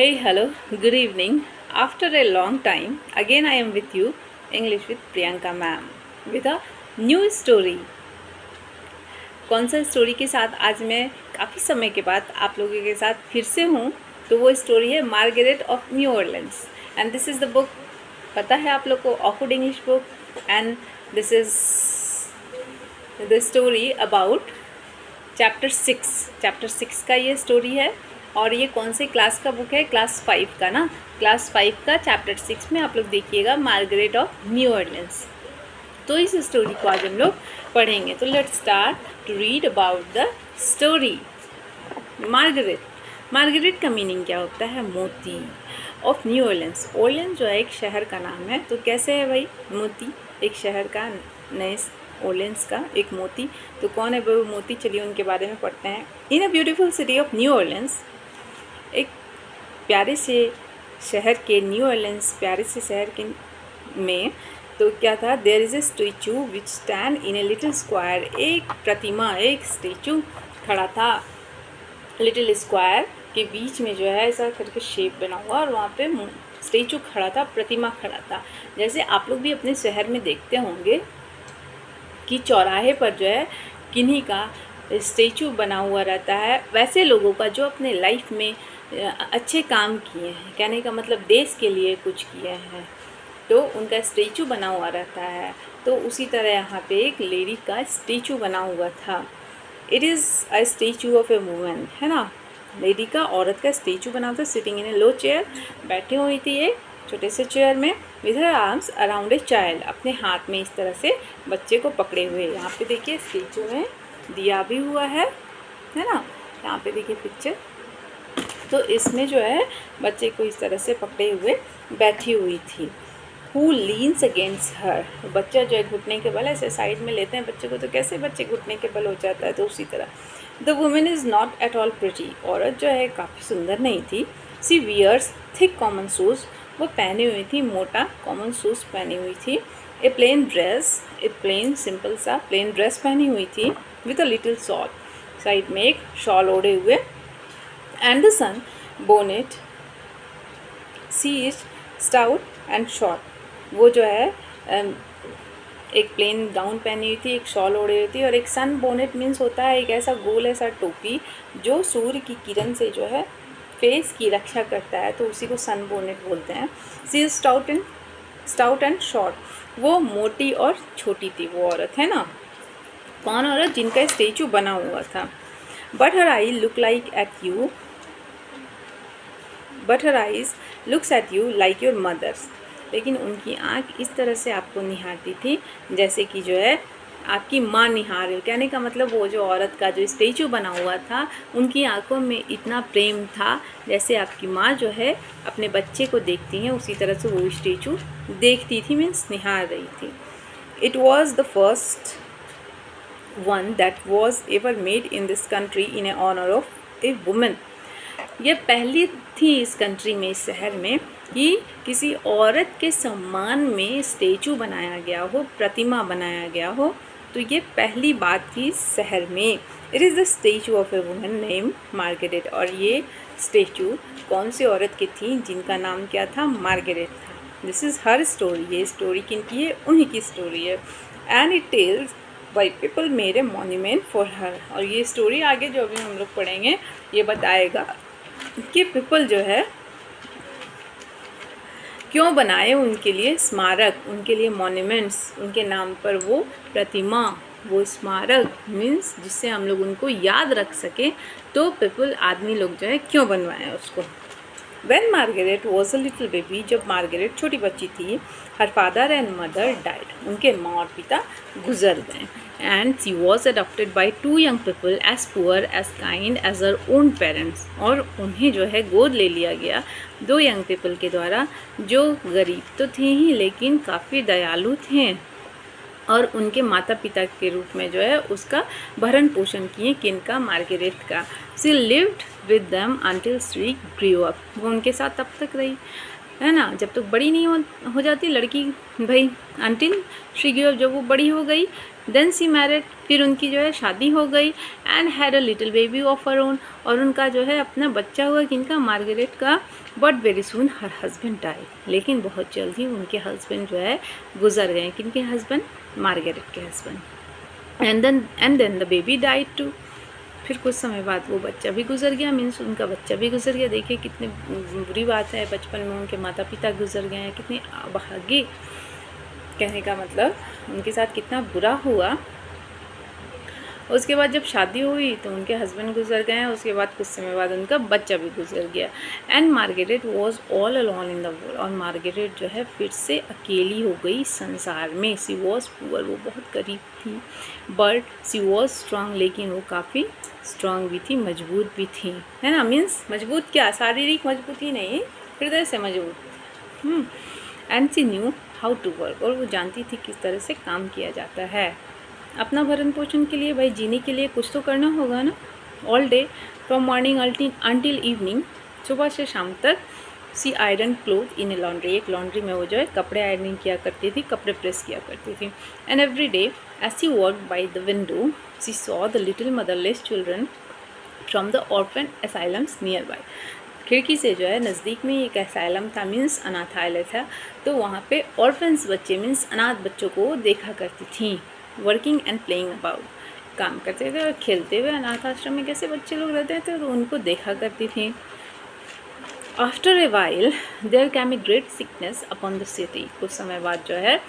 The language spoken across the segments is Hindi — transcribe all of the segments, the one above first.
Hey, hello, good evening. After a long time, again I am with you, English with Priyanka ma'am, with a new story. कौन सा स्टोरी के साथ आज मैं काफ़ी समय के बाद आप लोगों के साथ फिर से हूँ, तो वो स्टोरी है Margaret of New Orleans and this is the book. पता है आप लोग को, Oxford English book. And this is the story about chapter six का ये स्टोरी है. और ये कौन से क्लास का बुक है? क्लास 5 का ना. क्लास 5 का चैप्टर 6 में आप लोग देखिएगा मार्गरेट ऑफ न्यू ऑर्लेंस. तो इस स्टोरी को आज हम लोग पढ़ेंगे. तो let's start to read about the story. Margaret का मीनिंग क्या होता है? मोती. Of New Orleans. ऑर्लेंस जो है एक शहर का नाम है. तो कैसे है भाई? मोती, एक शहर का, नए ऑर्लेंस का एक मोती. तो कौन है वो मोती? चलिए उनके बारे में पढ़ते हैं. In a beautiful city of New Orleans, एक प्यारे से शहर के, न्यू ऑर्लेंस प्यारे से शहर के में तो क्या था? There is a statue which stand in a little square. एक प्रतिमा, एक स्टैचू खड़ा था लिटिल स्क्वायर के बीच में, जो है ऐसा करके शेप बना हुआ, और वहाँ पे स्टैचू खड़ा था, प्रतिमा खड़ा था. जैसे आप लोग भी अपने शहर में देखते होंगे कि चौराहे पर जो है किन्हीं का स्टैचू बना हुआ रहता है. वैसे लोगों का जो अपने लाइफ में अच्छे काम किए हैं, कहने का मतलब देश के लिए कुछ किए हैं, तो उनका स्टैचू बना हुआ रहता है. तो उसी तरह यहाँ पे एक लेडी का स्टैचू बना हुआ था. It is a statue of a woman, है ना. लेडी का, औरत का स्टैचू बना था. Sitting in A low chair, बैठी हुई थी एक छोटे से चेयर में. With her arms around a child, अपने हाथ में इस तरह से बच्चे को पकड़े हुए. यहाँ पे देखिए स्टैचू में दिया भी हुआ है ना. यहाँ पे देखिए पिक्चर. तो इसमें जो है बच्चे को इस तरह से पकड़े हुए बैठी हुई थी. Who leans against her. बच्चा जो है घुटने के बल ऐसे साइड में लेते हैं बच्चे को, तो कैसे बच्चे घुटने के बल हो जाता है, तो उसी तरह. The women is not at all pretty. औरत जो है काफ़ी सुंदर नहीं थी. सी वियर्स थिक कॉमन शूज़. वो पहनी हुई थी मोटा कॉमन शूज़ पहनी हुई थी. A plain dress, a plain simple सा प्लेन ड्रेस पहनी हुई थी. With a little shawl, side में एक शॉल ओढ़े हुए. And the sun bonnet. She is stout and short. वो जो है एक प्लेन गाउन पहनी हुई थी, एक शॉल ओढ़ी हुई थी, और एक सन बोनेट मीन्स होता है एक ऐसा गोल ऐसा टोपी जो सूर्य की किरण से जो है फेस की रक्षा करता है, तो उसी को सन बोनेट बोलते हैं. सी इज स्टाउट एंड शॉर्ट. वो मोटी और छोटी थी वो औरत, है ना. कौन औरत? जिनका स्टैचू बना हुआ था. But her eye look like at you. But her eyes looks at you like your mother's. लेकिन उनकी आँख इस तरह से आपको निहारती थी जैसे कि जो है आपकी माँ निहार रही. कहने का मतलब वो जो औरत का जो स्टैचू बना हुआ था, उनकी आंखों में इतना प्रेम था जैसे आपकी माँ जो है अपने बच्चे को देखती हैं, उसी तरह से वो स्टैचू देखती थी, मीन्स निहार रही थी. It was the first one that was ever made in this country in a honour of a women. ये पहली थी इस कंट्री में, इस शहर में, कि किसी औरत के सम्मान में स्टैचू बनाया गया हो, प्रतिमा बनाया गया हो. तो ये पहली बात थी इस शहर में. It is the statue of a woman name Margaret. और ये स्टैचू कौन सी औरत की थी? जिनका नाम क्या था? मार्गरेट था. This is her story. ये स्टोरी किन की है? उन्हीं की स्टोरी है. And it tells why people made a monument for her. और ये स्टोरी आगे जो भी हम लोग पढ़ेंगे ये बताएगा कि पीपल जो है क्यों बनाए उनके लिए स्मारक, उनके लिए मॉन्यूमेंट्स, उनके नाम पर वो प्रतिमा, वो स्मारक मीन्स जिससे हम लोग उनको याद रख सकें. तो पीपल, आदमी लोग जो है क्यों बनवाए उसको. When Margaret was a little baby, जब मार्गरेट छोटी बच्ची थी, her father and mother died. उनके माँ और पिता गुजर गए. And she was adopted by two young people as poor as kind as her own parents. और उन्हें जो है गोद ले लिया गया दो यंग पीपल के द्वारा, जो गरीब तो थे ही लेकिन काफ़ी दयालु थे, और उनके माता पिता के रूप में जो है उसका भरण पोषण किए. किनका? मार्गरेट का. She lived with them until she grew up. वो उनके साथ तब तक रही, है ना, जब तक बड़ी नहीं हो जाती लड़की भाई. अंटिल शी ग्रू अप, जब वो बड़ी हो गई, देन सी मैरिड, फिर उनकी जो है शादी हो गई, and had a little baby of her own, और उनका जो है अपना बच्चा हुआ किनका, मार्गरेट का। But very soon her husband die, लेकिन बहुत जल्द ही उनके हस्बैंड जो है गुजर गए। किनके हस्बैंड, मार्गरेट के husband. And then the baby died too, फिर कुछ समय बाद वो बच्चा भी गुजर गया, मीन्स उनका बच्चा भी गुजर गया। देखिए कितनी बुरी बात है, बचपन में उनके माता पिता गुजर गए हैं, कितनी अभागी, कहने का मतलब उनके साथ कितना बुरा हुआ। उसके बाद जब शादी हुई तो उनके हस्बैंड गुजर गए हैं, उसके बाद कुछ समय बाद उनका बच्चा भी गुजर गया। And Margaret was all alone in the world, और मार्गरेट जो है फिर से अकेली हो गई संसार में। सी वॉज पुअर, वो बहुत गरीब थी, बट सी वॉज स्ट्रांग, लेकिन वो काफ़ी स्ट्रांग भी थी, मजबूत भी थी, है ना। मीन्स मजबूत क्या, शारीरिक मजबूती नहीं, हृदय से मजबूत। And she knew how to work, और वो जानती थी किस तरह से काम किया जाता है। अपना भरण पोषण के लिए, भाई जीने के लिए कुछ तो करना होगा ना। All day from morning until evening, सुबह से शाम तक। She iron cloth in a laundry, एक लॉन्ड्री में वो जो है कपड़े आयरनिंग किया करती थी, कपड़े प्रेस किया करती थी। And every day as she walk by the window she saw the little motherless children from the orphan asylums near by, खिड़की से जो है नज़दीक में एक असाइलम था, मीन्स अनाथालय था, तो वहाँ पे ऑर्फन्स बच्चे मीन्स अनाथ बच्चों को देखा करती थी। वर्किंग एंड प्लेइंग अबाउट, काम करते थे और खेलते हुए, अनाथ आश्रम में कैसे बच्चे लोग रहते थे तो उनको देखा करती थी। After a while there came a great sickness upon the city, कुछ समय बाद जो है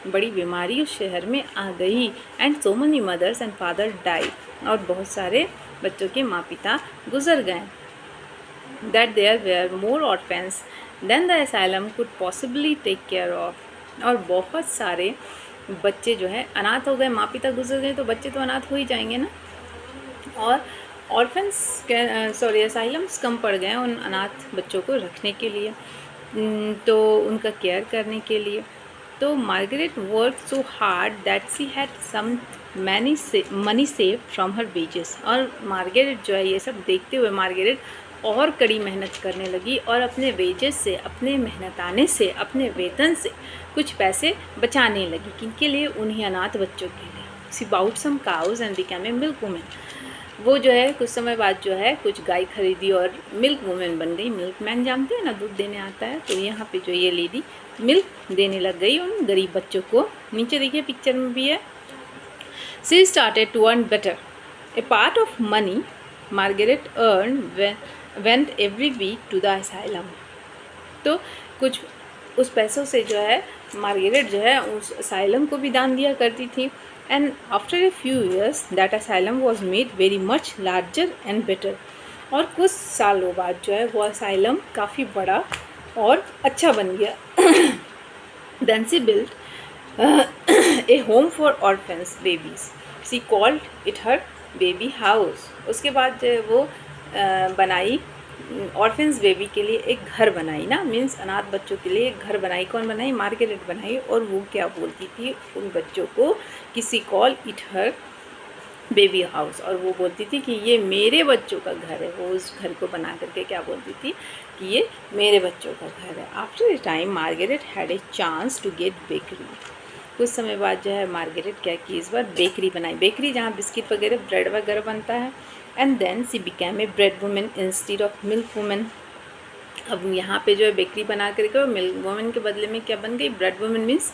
बड़ी बीमारी उस शहर में आ गई। And so many mothers and father die, और बहुत सारे बच्चों के माँ पिता गुजर गए। That there were more orphans than the asylum could possibly take care of, और बहुत सारे बच्चे जो है अनाथ हो गए, माँ पिता गुजर गए तो बच्चे तो अनाथ हो ही जाएंगे ना, और ऑर्फेंस असाइलम्स कम पड़ गए उन अनाथ बच्चों को रखने के लिए, तो उनका केयर करने के लिए। तो Margaret work so hard that she had some money save from her wages, और मार्गरेट जो है ये सब देखते हुए मार्गरेट और कड़ी मेहनत करने लगी, और अपने वेजेस से, अपने मेहनताने से, अपने वेतन से कुछ पैसे बचाने लगी। किनके लिए, उन्हीं अनाथ बच्चों के लिए। She bought some cows and became a milk women, वो जो है कुछ समय बाद जो है कुछ गाय खरीदी और मिल्क वुमेन बन गई। मिल्क मैन जानते हैं ना, दूध देने आता है, तो यहाँ पे जो ये लेडी मिल्क देने लग गई उन गरीब बच्चों को। नीचे देखिए पिक्चर में भी है। She started to earn better, a part of money Margaret earn went every week to the asylum, तो कुछ उस पैसों से जो है मार्गरेट जो है उस असाइलम को भी दान दिया करती थी। And after a few years that asylum was made very much larger and better, और कुछ सालों बाद जो है वो असाइलम काफ़ी बड़ा और अच्छा बन गया। Then she built a home for orphans babies, she called it her baby house, उसके बाद जो है वो बनाई ऑर्फेंस बेबी के लिए एक घर बनाई ना, मीन्स अनाथ बच्चों के लिए एक घर बनाई। कौन बनाई, मार्गरेट बनाई। और वो क्या बोलती थी उन बच्चों को, किसी call it her baby house, और वो बोलती थी कि ये मेरे बच्चों का घर है। वो उस घर को बना करके क्या बोलती थी कि ये मेरे बच्चों का घर है। After a time Margaret had a chance to get bakery, कुछ समय बाद जो है मार्गरेट क्या की, इस बार बेकरी बनाई, बेकरी जहाँ बिस्किट वगैरह ब्रेड वगैरह बनता है। And then she became a bread woman instead of milk woman, अब यहाँ पे जो है बेकरी बना करके मिल्क वुमेन के बदले में क्या बन गई, ब्रेड वुमेन, मीन्स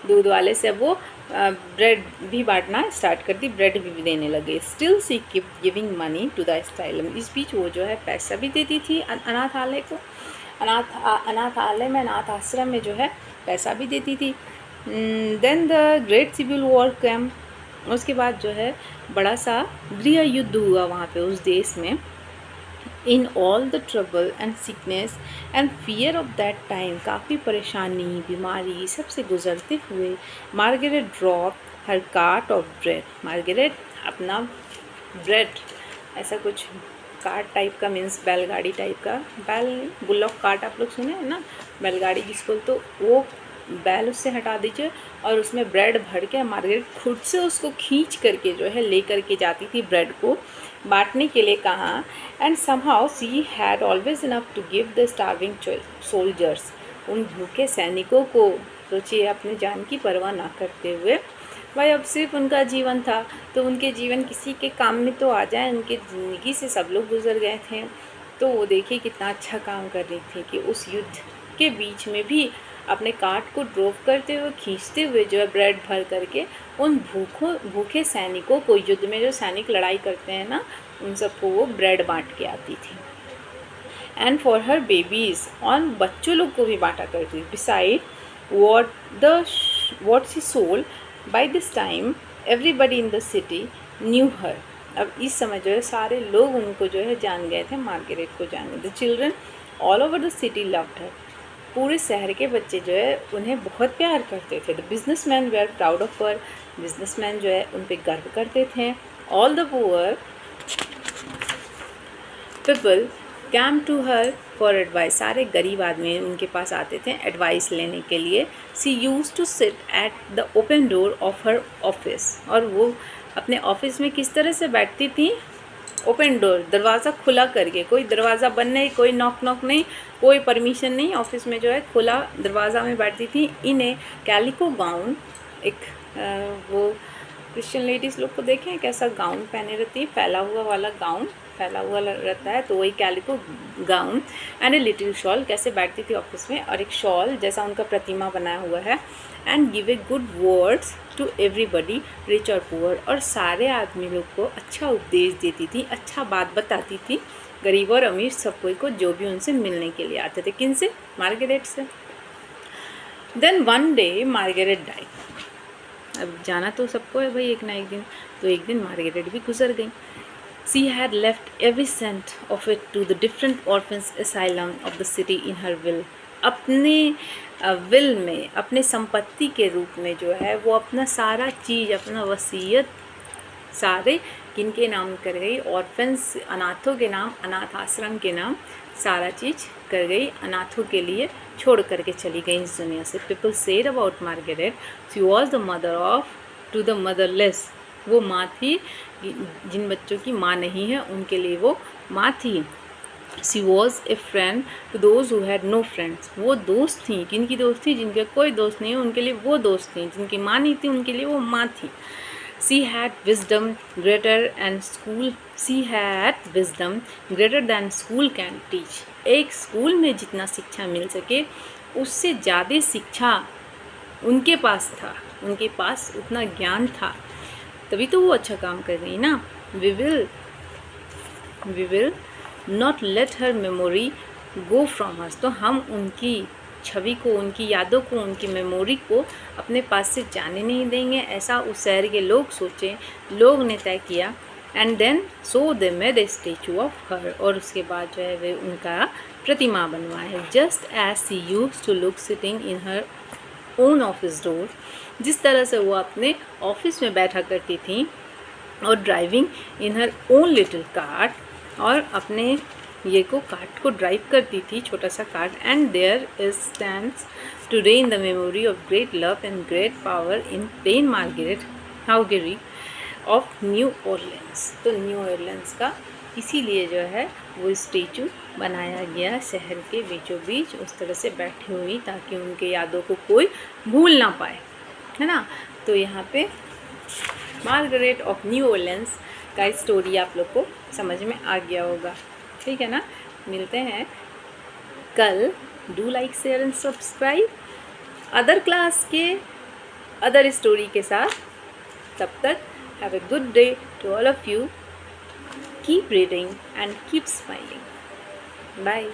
दूध वाले से अब वो ब्रेड भी बांटना स्टार्ट कर दी, ब्रेड भी देने लगे। Still she keep giving money to the asylum, इस बीच वो जो है पैसा भी देती थी अनाथालय को, अनाथालय में, अनाथ आश्रम में जो है पैसा भी देती थी। Then the great civil war came, उसके बाद जो है बड़ा सा गृह युद्ध हुआ वहाँ पे उस देश में। In all the trouble and sickness and fear of that time, काफ़ी परेशानी, बीमारी सबसे गुजरते हुए Margaret drop her cart of bread, Margaret अपना ब्रेड, ऐसा कुछ कार्ट टाइप का, मीन्स बैलगाड़ी टाइप का, बैल बुल्लॉक कार्ट आप लोग सुने हैं ना, बैलगाड़ी जिसको, तो वो बैल उससे हटा दीजिए और उसमें ब्रेड भर के मार्गरेट खुद से उसको खींच करके जो है ले करके जाती थी ब्रेड को बांटने के लिए कहाँ। And somehow she had always enough to give the starving soldiers, उन भूखे सैनिकों को, सोचिए अपने जान की परवाह ना करते हुए भाई अब सिर्फ उनका जीवन था, तो उनके जीवन किसी के काम में तो आ जाए, उनके ज़िंदगी से सब लोग गुजर गए थे। तो वो देखिए कितना अच्छा काम कर रही थी कि उस युद्ध के बीच में भी अपने कार्ट को ड्रोव करते हुए, खींचते हुए जो है ब्रेड भर करके उन भूखे सैनिकों को, युद्ध में जो सैनिक लड़ाई करते हैं ना, उन सबको वो ब्रेड बांट के आती थी। एंड फॉर हर बेबीज़, और बच्चों लोग को भी बांटा करती थी। Beside what she sold, by this time everybody in the city knew her. अब इस समय जो है सारे लोग उनको जो है जान गए थे, मार्गरेट को जान गए थे। Children all over the city loved her, पूरे शहर के बच्चे जो है उन्हें बहुत प्यार करते थे। The business man were proud of her, business man जो है उन पर गर्व करते थे। All the poor people came to her for advice, सारे गरीब आदमी उनके पास आते थे एडवाइस लेने के लिए। She use to sit at the open door of her office, और वो अपने ऑफिस में किस तरह से बैठती थी? ओपन डोर, दरवाज़ा खुला करके, कोई दरवाज़ा बंद नहीं, कोई नॉक नहीं, कोई परमिशन नहीं, ऑफिस में जो है खुला दरवाज़ा में बैठती थी। इन ए कैलिको गाउन, एक वो क्रिश्चियन लेडीज़ लोग को देखें कैसा गाउन पहने रहती है, फैला हुआ वाला गाउन, फैला हुआ रहता है, तो वही calico gown. And a little shawl, कैसे बैठती थी ऑफिस में, और एक शॉल जैसा उनका प्रतिमा बनाया हुआ है। And give a good words to everybody rich और पुअर, और सारे आदमी लोग को अच्छा उपदेश देती थी, अच्छा बात बताती थी, गरीब और अमीर सब कोई को, जो भी उनसे मिलने के लिए आते थे। किन से? मार्गरेट से। Then one day Margaret die, अब जाना तो सबको है भाई एक ना एक दिन, तो एक दिन मार्गरेट भी गुजर गई। She had left every cent of it to the different orphans asylum of the city in her will. अपने विल में, अपने संपत्ति के रूप में जो है वो अपना सारा चीज़, अपना वसीयत सारे किनके नाम कर गई? ऑर्फन्स, अनाथों के नाम, अनाथ आश्रम के नाम, सारा चीज़ कर गई, अनाथों के लिए छोड़ करके चली गई इस दुनिया से। People said about Margaret, she was the mother of to the motherless, वो माँ थी जिन बच्चों की माँ नहीं है उनके लिए वो माँ थी। She was a friend to those who had no friends, वो दोस्त थी, किनकी दोस्त थी? जिनके कोई दोस्त नहीं है उनके लिए वो दोस्त थी, जिनकी माँ नहीं थी उनके लिए वो माँ थी। She had wisdom greater and school, she had wisdom greater than school can teach, एक स्कूल में जितना शिक्षा मिल सके उससे ज़्यादा शिक्षा उनके पास था, उनके पास उतना ज्ञान था, तभी तो वो अच्छा काम कर रही ना। We will not let her memory go from us, तो हम उनकी छवि को, उनकी यादों को, उनकी मेमोरी को अपने पास से जाने नहीं देंगे, ऐसा उस शहर के लोग सोचे, लोग ने तय किया। And then so they made a statue of her, और उसके बाद जो है वे उनका प्रतिमा बनवाए। Just as she used to look sitting in her own office door, जिस तरह से वो अपने ऑफिस में बैठा करती थी, और driving in her own little cart, और अपने ये को कार्ट को ड्राइव करती थी, छोटा सा cart. And there is stands today in the memory of great love and great power in plain Margaret Haughery of New Orleans, तो न्यू ऑरलिन्स का इसीलिए जो है वो स्टेचू बनाया गया शहर के बीचों बीच, उस तरह से बैठी हुई, ताकि उनके यादों को कोई भूल ना पाए, है ना। तो यहाँ पे मार्गरेट ऑफ न्यू ऑरलिन्स का स्टोरी आप लोग को समझ में आ गया होगा, ठीक है ना। मिलते हैं कल, do like share and subscribe other class के अदर स्टोरी के साथ। तब तक have a good day to all of you, keep reading and keep smiling, bye.